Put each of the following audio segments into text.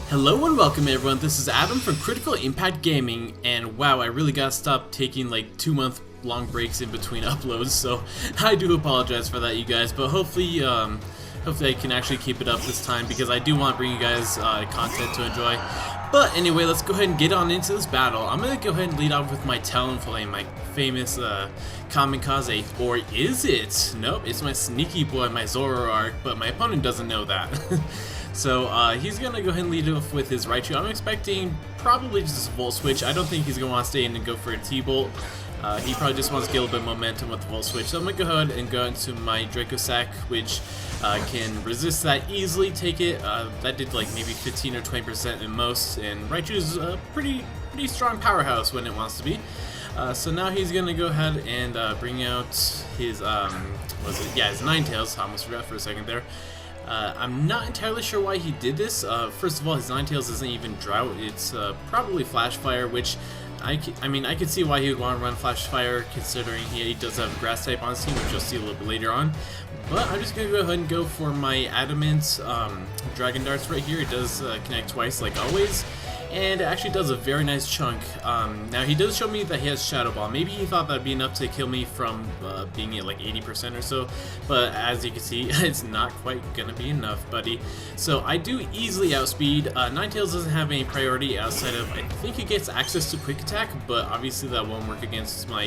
Hello and welcome everyone, this is Adam from Critical Impact Gaming, and wow, I really gotta stop taking like 2-month long breaks in between uploads, so I do apologize for that, you guys, but hopefully I can actually keep it up this time because I do want to bring you guys content to enjoy. But anyway, let's go ahead and get on into this battle. I'm gonna go ahead and lead off with my Talonflame, my famous kamikaze, or is it? Nope, it's my sneaky boy, my Zoroark, but my opponent doesn't know that. So he's gonna go ahead and lead off with his Raichu. I'm expecting probably just a Volt Switch. I don't think he's gonna want to stay in and go for a T-Bolt. He probably just wants to get a little bit of momentum with the Volt Switch. So I'm gonna go ahead and go into my Dracosack, which can resist that easily. Take it. That did like maybe 15 or 20% at most, and Raichu's a pretty strong powerhouse when it wants to be. So now he's gonna go ahead and bring out his his Ninetales. I almost forgot for a second there. I'm not entirely sure why he did this. First of all, his Ninetales isn't even Drought. It's probably Flash Fire, which I could see why he would want to run Flash Fire, considering he does have a Grass type on his team, which you'll see a little bit later on. But I'm just going to go ahead and go for my Adamant Dragon Darts right here. It does connect twice, like always. And it actually does a very nice chunk. Now he does show me that he has Shadow Ball. Maybe he thought that'd be enough to kill me from being at like 80% or so, but as you can see, it's not quite gonna be enough, buddy. So I do easily outspeed. Ninetales doesn't have any priority outside of, I think it gets access to Quick Attack, but obviously that won't work against my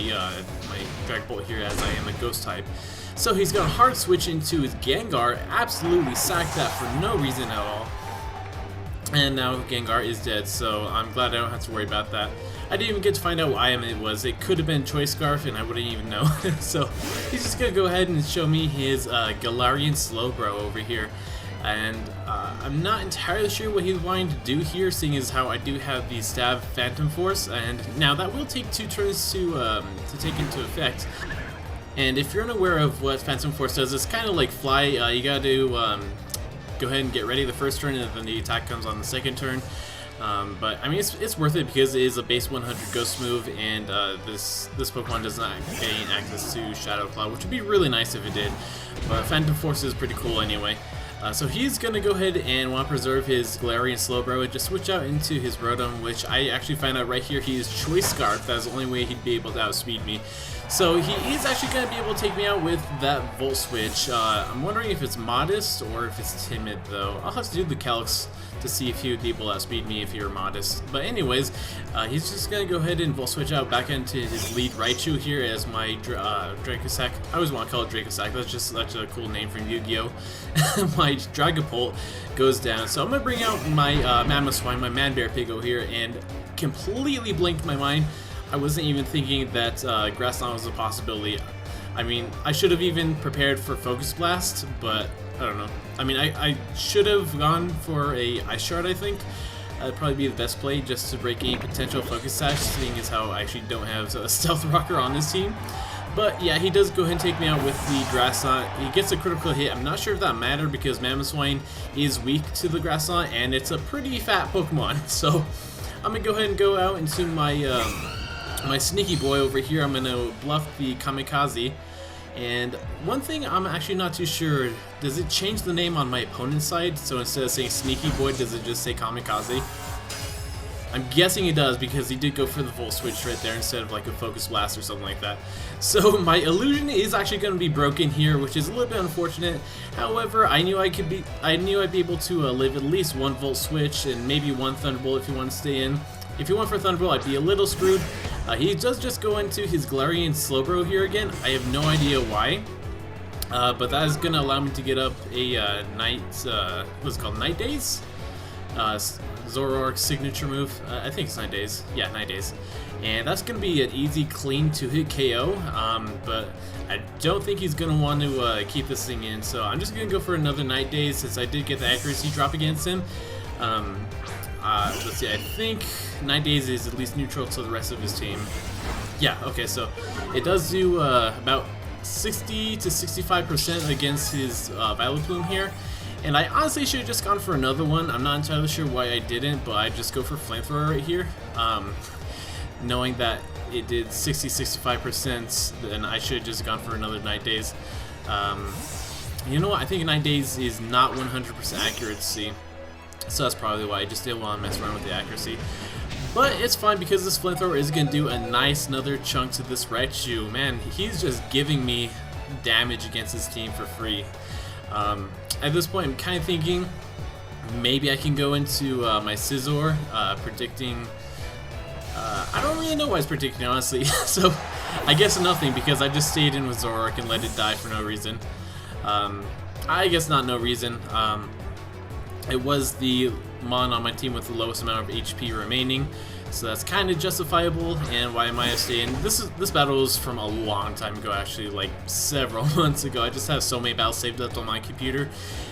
my Drag Bolt here, as I am a Ghost type. So he's gonna hard switch into his Gengar, absolutely sack that for no reason at all. And now Gengar is dead, so I'm glad I don't have to worry about that. I didn't even get to find out what item it was. It could have been Choice Scarf, and I wouldn't even know. So he's just going to go ahead and show me his Galarian Slowbro over here. And I'm not entirely sure what he's wanting to do here, seeing as how I do have the Stab Phantom Force. And now that will take 2 turns to take into effect. And if you're unaware of what Phantom Force does, it's kind of like Fly. You got to go ahead and get ready the first turn, and then the attack comes on the second turn. But I mean, it's worth it because it is a base 100 Ghost move, and this Pokemon does not gain access to Shadow Claw, which would be really nice if it did. But Phantom Force is pretty cool anyway. So he's going to go ahead and want to preserve his Galarian Slowbro and just switch out into his Rotom, which I actually found out right here he is Choice Scarf. That's the only way he'd be able to outspeed me. So he is actually going to be able to take me out with that Volt Switch. I'm wondering if it's Modest or if it's Timid, though. I'll have to do the calcs to see if he would be able to outspeed me if he were Modest. But anyways, he's just going to go ahead and Volt Switch out back into his lead Raichu here as my Dracosack. I always want to call it Dracosack. That's just such a cool name from Yu-Gi-Oh! My Dragapult goes down. So I'm going to bring out my Mamoswine, my Manbear Piggo here, and completely blinked my mind. I wasn't even thinking that Grassland was a possibility. I mean, I should have even prepared for Focus Blast, but I don't know. I mean, I should have gone for a Ice Shard, I think. That'd probably be the best play, just to break any potential Focus Sash, seeing as how I actually don't have a Stealth Rocker on this team. But yeah, he does go ahead and take me out with the Grassland. He gets a critical hit. I'm not sure if that mattered because Mamoswine is weak to the Grassland, and it's a pretty fat Pokemon. So I'm going to go ahead and go out into my sneaky boy over here. I'm going to bluff the Kamikaze. And one thing I'm actually not too sure, does it change the name on my opponent's side? So instead of saying sneaky boy, does it just say Kamikaze? I'm guessing it does because he did go for the Volt Switch right there instead of like a Focus Blast or something like that. So my illusion is actually going to be broken here, which is a little bit unfortunate. However, I knew I'd be able to live at least 1 Volt Switch and maybe 1 Thunderbolt if you want to stay in. If he went for Thunderbolt, I'd be a little screwed. He does just go into his Galarian Slowbro here again. I have no idea why, but that is going to allow me to get up a what's it called, Night Daze? Zoroark's signature move. I think it's 9 days. Yeah, 9 days. And that's going to be an easy, clean 2-hit KO, but I don't think he's going to want to keep this thing in, so I'm just going to go for another Night Daze since I did get the accuracy drop against him. Let's see, I think 9 days is at least neutral to the rest of his team. Yeah, okay, so it does do about 60 to 65% against his Vileplume here. And I honestly should have just gone for another one. I'm not entirely sure why I didn't, but I just go for Flamethrower right here. Knowing that it did 60-65%, then I should have just gone for another Night Daze. You know what, I think 9 days is not 100% accuracy. So that's probably why I just didn't want to mess around with the accuracy. But it's fine because this flamethrower is going to do a nice another chunk to this Raichu. Man, he's just giving me damage against his team for free. At this point, I'm kind of thinking maybe I can go into my Scizor, predicting... I don't really know what I was predicting, honestly. So I guess nothing, because I just stayed in with Zoroark and let it die for no reason. I guess not no reason. It was the Mon on my team with the lowest amount of HP remaining, so that's kind of justifiable. And why am I staying? This battle is from a long time ago, actually, like several months ago. I just have so many battles saved up on my computer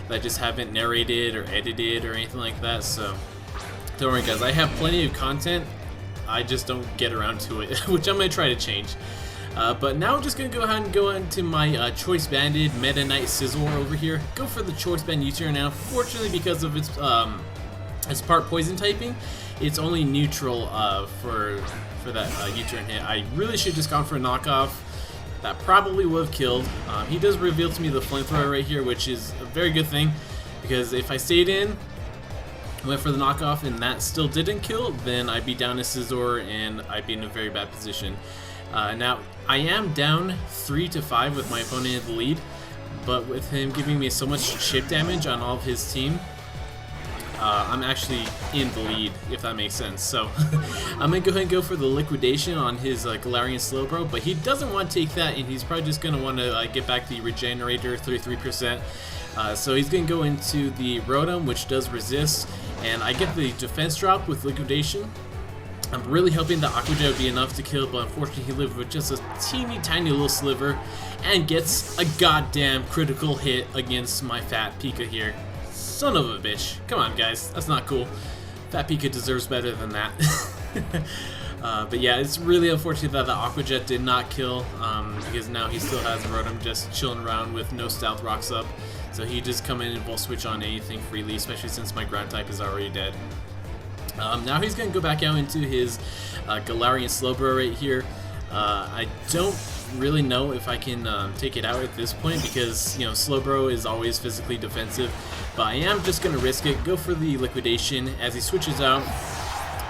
that I just haven't narrated or edited or anything like that. So don't worry, guys. I have plenty of content. I just don't get around to it, which I'm gonna try to change. But now I'm just going to go ahead and go into my Choice Banded Meta Knight Scizor over here. Go for the Choice Band U-turn now. Fortunately, because of its part poison typing, it's only neutral for that U-turn hit. I really should have just gone for a knockoff. That probably would have killed. He does reveal to me the flamethrower right here, which is a very good thing, because if I stayed in, went for the knockoff, and that still didn't kill, then I'd be down to Scizor and I'd be in a very bad position. Now, I am down 3-5 with my opponent in the lead, but with him giving me so much chip damage on all of his team, I'm actually in the lead, if that makes sense. So I'm going to go ahead and go for the liquidation on his Galarian Slowbro, but he doesn't want to take that, and he's probably just going to want to get back the Regenerator 33%. So he's going to go into the Rotom, which does resist, and I get the defense drop with liquidation. I'm really hoping that Aqua Jet would be enough to kill, but unfortunately he lived with just a teeny tiny little sliver and gets a goddamn critical hit against my Fat Pika here. Son of a bitch. Come on, guys. That's not cool. Fat Pika deserves better than that. But yeah, it's really unfortunate that the Aqua Jet did not kill, because now he still has Rotom just chilling around with no Stealth Rocks up. So he just come in and Volt Switch on anything freely, especially since my ground type is already dead. Now he's going to go back out into his Galarian Slowbro right here. I don't really know if I can take it out at this point, because, you know, Slowbro is always physically defensive, but I am just going to risk it, go for the liquidation as he switches out.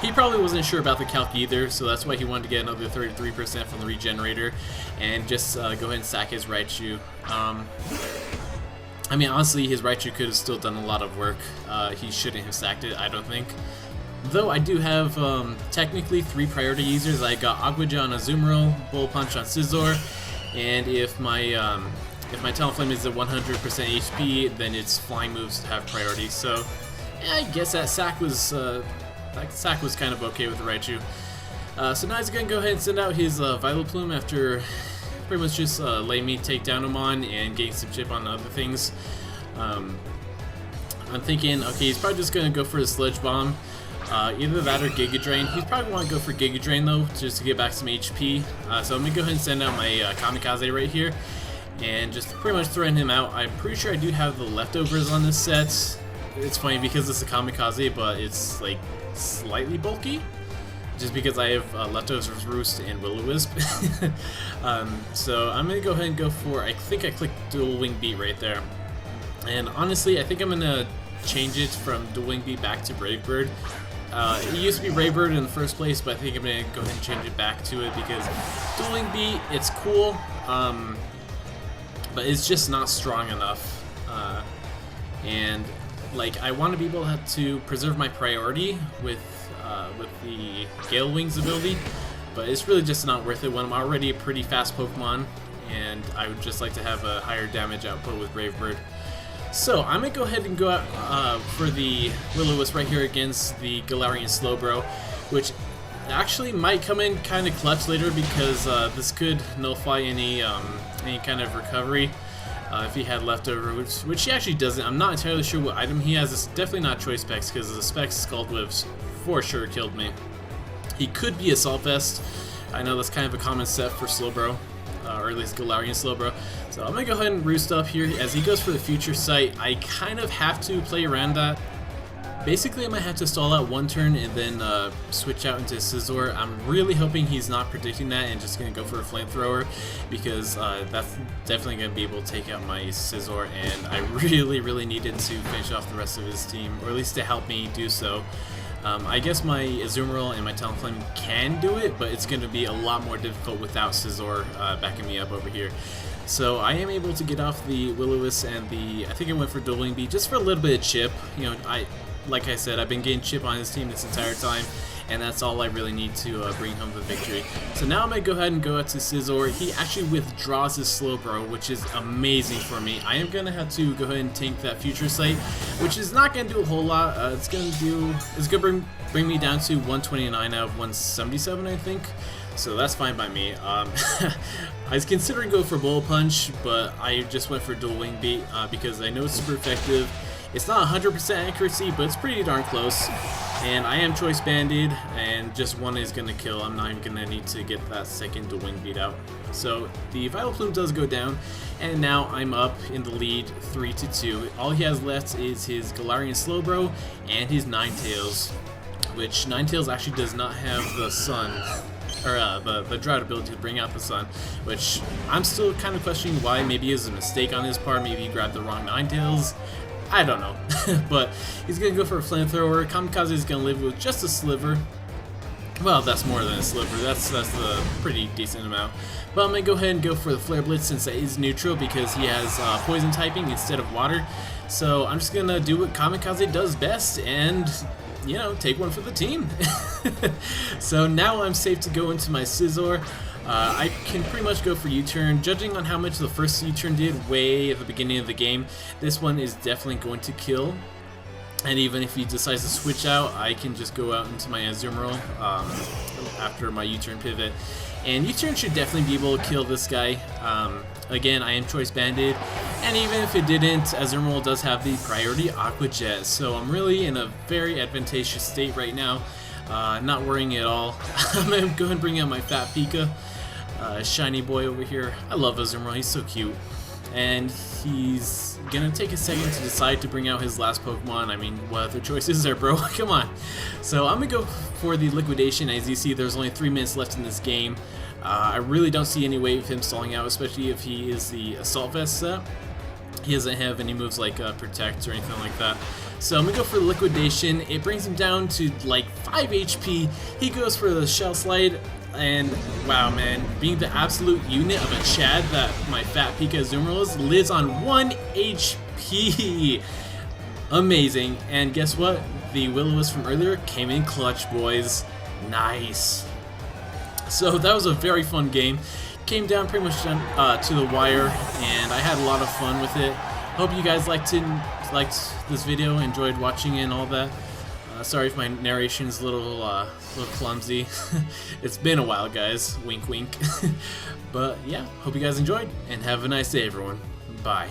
He probably wasn't sure about the calc either, so that's why he wanted to get another 33% from the Regenerator and just go ahead and sack his Raichu. I mean, honestly, his Raichu could have still done a lot of work. He shouldn't have sacked it, I don't think. Though I do have technically 3 priority users. I got Aqua Jet on Azumarill, Bull Punch on Scizor, and if my Talonflame is at 100% HP, then its flying moves have priority. So yeah, I guess that sack was kind of okay with the Raichu. So now he's gonna go ahead and send out his Vileplume after pretty much just letting me take down him on and getting some chip on other things. I'm thinking, okay, he's probably just gonna go for his Sludge Bomb. Either that or Giga Drain. He'd probably want to go for Giga Drain though, just to get back some HP. So I'm going to go ahead and send out my Kamikaze right here, and just pretty much throwing him out. I'm pretty sure I do have the leftovers on this set. It's funny because it's a Kamikaze, but it's like slightly bulky, just because I have leftovers Roost and Will-O-Wisp. So I'm going to go ahead and go for, I think I clicked Dual Wing Beat right there. And honestly, I think I'm going to change it from Dual Wing Beat back to Brave Bird. It used to be Brave Bird in the first place, but I think I'm going to go ahead and change it back to it, because Dual Wing Beat, it's cool, but it's just not strong enough. And like, I want to be able to preserve my priority with the Gale Wings ability, but it's really just not worth it when I'm already a pretty fast Pokemon, and I would just like to have a higher damage output with Brave Bird. So I'm going to go ahead and go out for the Will-O-Wisp right here against the Galarian Slowbro, which actually might come in kind of clutch later, because this could nullify any kind of recovery if he had leftover, which he actually doesn't. I'm not entirely sure what item he has. It's definitely not Choice Specs, because the Specs Scald Whips for sure killed me. He could be Assault Vest. I know that's kind of a common set for Slowbro, or at least Galarian Slowbro. So I'm going to go ahead and Roost up here. As he goes for the Future Sight, I kind of have to play around that. basically I might have to stall out one turn and then switch out into Scizor. I'm really hoping he's not predicting that and just going to go for a flamethrower, because that's definitely going to be able to take out my Scizor, and I really needed to finish off the rest of his team, or at least to help me do so. I guess my Azumarill and my Talonflame can do it, but it's going to be a lot more difficult without Scizor backing me up over here. So I am able to get off the Will-O-Wisp and I think I went for Dueling Beat just for a little bit of chip. You know, like I said, I've been getting chip on his team this entire time, and that's all I really need to bring home the victory. So now I'm going to go ahead and go out to Scizor. He actually withdraws his Slowbro, which is amazing for me. I am going to have to go ahead and tank that Future Sight, which is not going to do a whole lot. It's going to bring me down to 129 out of 177, I think. So that's fine by me. I was considering going for Bullet Punch, but I just went for Dual Wing Beat because I know it's super effective. It's not 100% accuracy, but it's pretty darn close. And I am Choice Banded, and just one is going to kill. I'm not even going to need to get that second Dual Wing Beat out. So the Vital Plume does go down, and now I'm up in the lead 3-2. All he has left is his Galarian Slowbro and his Ninetales, which Ninetales actually does not have the Sun, or the Drought ability to bring out the Sun, which I'm still kind of questioning why. Maybe it was a mistake on his part, maybe he grabbed the wrong Ninetales, I don't know. But he's going to go for a Flamethrower. Kamikaze is going to live with just a sliver. Well, that's more than a sliver, that's a pretty decent amount. But I'm going to go ahead and go for the Flare Blitz since it is neutral, because he has poison typing instead of water. So I'm just going to do what Kamikaze does best and, you know, take one for the team. So now I'm safe to go into my Scizor. I can pretty much go for U-turn. Judging on how much the first U-turn did way at the beginning of the game, this one is definitely going to kill. And even if he decides to switch out, I can just go out into my Azumarill after my U-turn pivot. And U-turn should definitely be able to kill this guy. Again, I am Choice Banded, and even if it didn't, Azumarill does have the priority Aqua Jet, so I'm really in a very advantageous state right now. Not worrying at all. I'm going to go ahead and bring out my Fat Pika, shiny boy over here. I love Azumarill, he's so cute. And he's going to take a second to decide to bring out his last Pokemon. I mean, what other choices are, bro? Come on. So I'm going to go for the Liquidation. As you see, there's only 3 minutes left in this game. I really don't see any way of him stalling out, especially if he is the Assault Vest set. He doesn't have any moves like Protect or anything like that. So I'm going to go for Liquidation. It brings him down to like 5 HP. He goes for the Shell Slide. And wow, man, being the absolute unit of a Chad that my Fat Pika Azumarill is, lives on 1 HP. Amazing. And guess what? The Will-O-Wisp from earlier came in clutch, boys. Nice. So that was a very fun game. Came down pretty much to the wire, and I had a lot of fun with it. Hope you guys liked this video, enjoyed watching it and all that. Sorry if my narration's a little clumsy. It's been a while, guys. Wink, wink. But yeah, hope you guys enjoyed, and have a nice day, everyone. Bye.